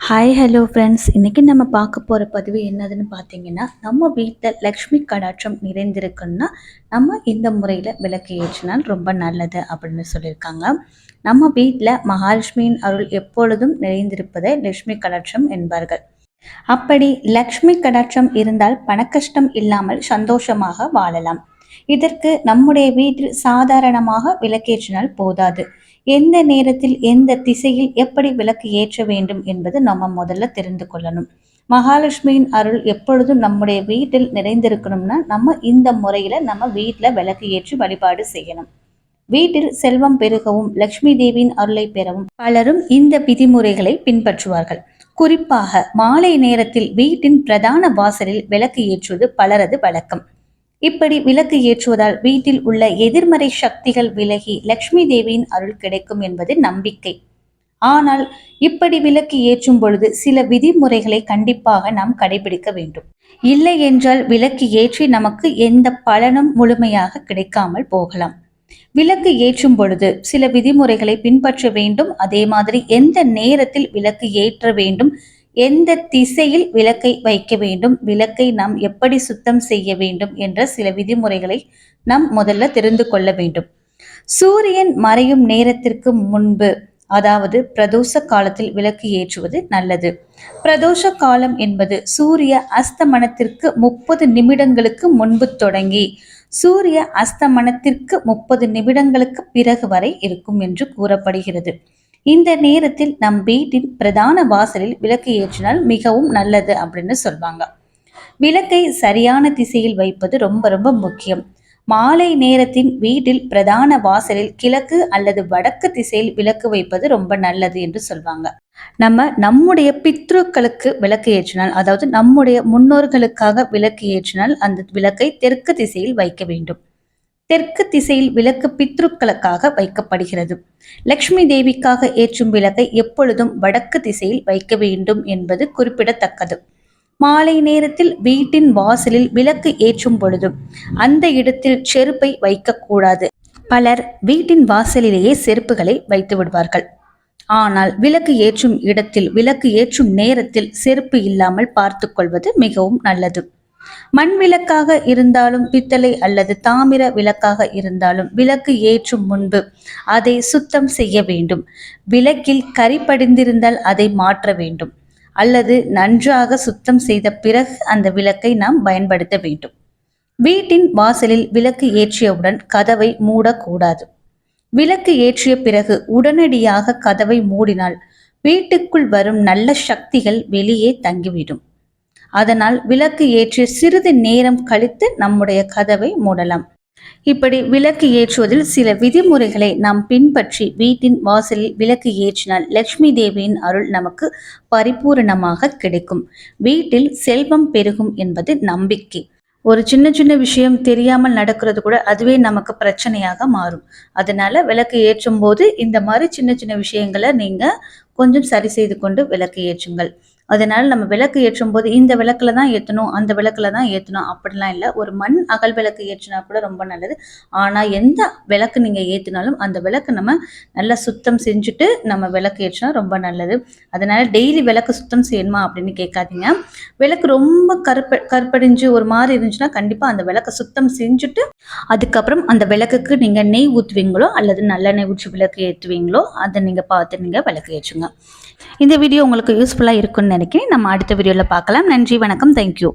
Hi hello friends, இன்றைக்கி நம்ம பார்க்க போகிற பதிவு என்னதுன்னு பார்த்தீங்கன்னா, நம்ம வீட்டில் லக்ஷ்மி கடாட்சம் நிறைந்திருக்குன்னா நம்ம இந்த முறையில் விளக்கு ஏற்றினால் ரொம்ப நல்லது அப்படின்னு சொல்லியிருக்காங்க. நம்ம வீட்டில் மகாலட்சுமியின் அருள் எப்பொழுதும் நிறைந்திருப்பதை லக்ஷ்மி கடாட்சம் என்பார்கள். அப்படி லக்ஷ்மி கடாட்சம் இருந்தால் பணக்கஷ்டம் இல்லாமல் சந்தோஷமாக வாழலாம். இதற்கு நம்முடைய வீட்டில் சாதாரணமாக விளக்கேற்றினால் போதாது. எந்த நேரத்தில் எந்த திசையில் எப்படி விளக்கு ஏற்ற வேண்டும் என்பது நம்ம முதல்ல தெரிந்து கொள்ளணும். மகாலட்சுமியின் அருள் எப்பொழுதும் நம்முடைய வீட்டில் நிறைந்திருக்கணும்னா நம்ம இந்த முறையில நம்ம வீட்டில் விளக்கு ஏற்றி வழிபாடு செய்யணும். வீட்டில் செல்வம் பெருகவும் லட்சுமி தேவியின் அருளை பெறவும் பலரும் இந்த விதிமுறைகளை பின்பற்றுவார்கள். குறிப்பாக மாலை நேரத்தில் வீட்டின் பிரதான வாசலில் விளக்கு ஏற்றுவது பலரது வழக்கம். இப்படி விளக்கு ஏற்றுவதால் வீட்டில் உள்ள எதிர்மறை சக்திகள் விலகி லட்சுமி தேவியின் அருள் கிடைக்கும் என்பது நம்பிக்கை. ஆனால் இப்படி விளக்கு ஏற்றும் பொழுது சில விதிமுறைகளை கண்டிப்பாக நாம் கடைபிடிக்க வேண்டும். இல்லை என்றால் விளக்கு ஏற்றி நமக்கு எந்த பலனும் முழுமையாக கிடைக்காமல் போகலாம். விளக்கு ஏற்றும் பொழுது சில விதிமுறைகளை பின்பற்ற வேண்டும். அதே மாதிரி எந்த நேரத்தில் விளக்கு ஏற்ற வேண்டும், எந்த திசையில் விளக்கை வைக்க வேண்டும், விளக்கை நாம் எப்படி சுத்தம் செய்ய வேண்டும் என்ற சில விதிமுறைகளை நாம் முதல்ல தெரிந்து கொள்ள வேண்டும். சூரியன் மறையும் நேரத்திற்கு முன்பு, அதாவது பிரதோஷ காலத்தில் விளக்கு ஏற்றுவது நல்லது. பிரதோஷ காலம் என்பது சூரிய அஸ்தமனத்திற்கு 30 நிமிடங்களுக்கு முன்பு தொடங்கி சூரிய அஸ்தமனத்திற்கு 30 நிமிடங்களுக்கு பிறகு வரை இருக்கும் என்று கூறப்படுகிறது. இந்த நேரத்தில் நம் வீட்டின் பிரதான வாசலில் விளக்கு ஏற்றினால் மிகவும் நல்லது அப்படின்னு சொல்வாங்க. விளக்கை சரியான திசையில் வைப்பது ரொம்ப ரொம்ப முக்கியம். மாலை நேரத்தின் வீட்டில் பிரதான வாசலில் கிழக்கு அல்லது வடக்கு திசையில் விளக்கு வைப்பது ரொம்ப நல்லது என்று சொல்வாங்க. நம்முடைய பித்ருக்களுக்கு விளக்கு ஏற்றினால், அதாவது நம்முடைய முன்னோர்களுக்காக விளக்கு ஏற்றினால் அந்த விளக்கை தெற்கு திசையில் வைக்க வேண்டும். தெற்கு திசையில் விளக்கு பித்ருக்களுக்காக வைக்கப்படுகிறது. லக்ஷ்மி தேவிக்காக ஏற்றும் விளக்கை எப்பொழுதும் வடக்கு திசையில் வைக்க வேண்டும் என்பது குறிப்பிடத்தக்கது. மாலை நேரத்தில் வீட்டின் வாசலில் விளக்கு ஏற்றும் பொழுது அந்த இடத்தில் செருப்பை வைக்கக்கூடாது. பலர் வீட்டின் வாசலிலேயே செருப்புகளை வைத்து விடுவார்கள். ஆனால் விளக்கு ஏற்றும் இடத்தில் விளக்கு ஏற்றும் நேரத்தில் செருப்பு இல்லாமல் பார்த்து கொள்வது மிகவும் நல்லது. மண் விளக்காக இருந்தாலும் பித்தளை அல்லது தாமிர விளக்காக இருந்தாலும் விளக்கு ஏற்றும் முன்பு அதை சுத்தம் செய்ய வேண்டும். விளக்கில் கரி படிந்திருந்தால் அதை மாற்ற வேண்டும், அல்லது நன்றாக சுத்தம் செய்த பிறகு அந்த விளக்கை நாம் பயன்படுத்த வேண்டும். வீட்டின் வாசலில் விளக்கு ஏற்றியவுடன் கதவை மூடக்கூடாது. விளக்கு ஏற்றிய பிறகு உடனடியாக கதவை மூடினால் வீட்டுக்குள் வரும் நல்ல சக்திகள் வெளியே தங்கிவிடும். அதனால் விளக்கு ஏற்றி சிறிது நேரம் கழித்து நம்முடைய கதவை மூடலாம். இப்படி விளக்கு ஏற்றுவதில் சில விதிமுறைகளை நாம் பின்பற்றி வீட்டின் வாசலில் விளக்கு ஏற்றினால் லட்சுமி தேவியின் அருள் நமக்கு பரிபூரணமாக கிடைக்கும். வீட்டில் செல்வம் பெருகும் என்பது நம்பிக்கை. ஒரு சின்ன சின்ன விஷயம் தெரியாமல் நடக்கிறது கூட அதுவே நமக்கு பிரச்சனையாக மாறும். அதனால விளக்கு ஏற்றும் போது இந்த மாதிரி சின்ன சின்ன விஷயங்களை நீங்க கொஞ்சம் சரி செய்து கொண்டு விளக்கு ஏற்றுங்கள். அதனால நம்ம விளக்கு ஏற்றும் போது இந்த விளக்குல தான் ஏற்றணும், அந்த விளக்குல தான் ஏற்றணும் அப்படிலாம் இல்லை. ஒரு மண் அகல் விளக்கு ஏற்றினா கூட ரொம்ப நல்லது. ஆனால் எந்த விளக்கு நீங்கள் ஏற்றினாலும் அந்த விளக்கு நம்ம நல்லா சுத்தம் செஞ்சுட்டு நம்ம விளக்கு ஏற்றினா ரொம்ப நல்லது. அதனால டெய்லி விளக்கு சுத்தம் செய்யணுமா அப்படின்னு கேட்காதீங்க. விளக்கு ரொம்ப கருப்படிஞ்சு ஒரு மாதிரி இருந்துச்சுன்னா கண்டிப்பாக அந்த விளக்கை சுத்தம் செஞ்சுட்டு அதுக்கப்புறம் அந்த விளக்குக்கு நீங்கள் நெய் ஊற்றுவீங்களோ அல்லது நல்லெண்ணெய் ஊற்றி விளக்கு ஏற்றுவீங்களோ அதை நீங்கள் பார்த்து நீங்கள் விளக்கு ஏற்றுங்க. இந்த வீடியோ உங்களுக்கு யூஸ்ஃபுல்லாக இருக்குன்னு நினைக்கிறேன். நம்ம அடுத்த வீடியோவில் பார்க்கலாம். நன்றி, வணக்கம், தேங்க்யூ.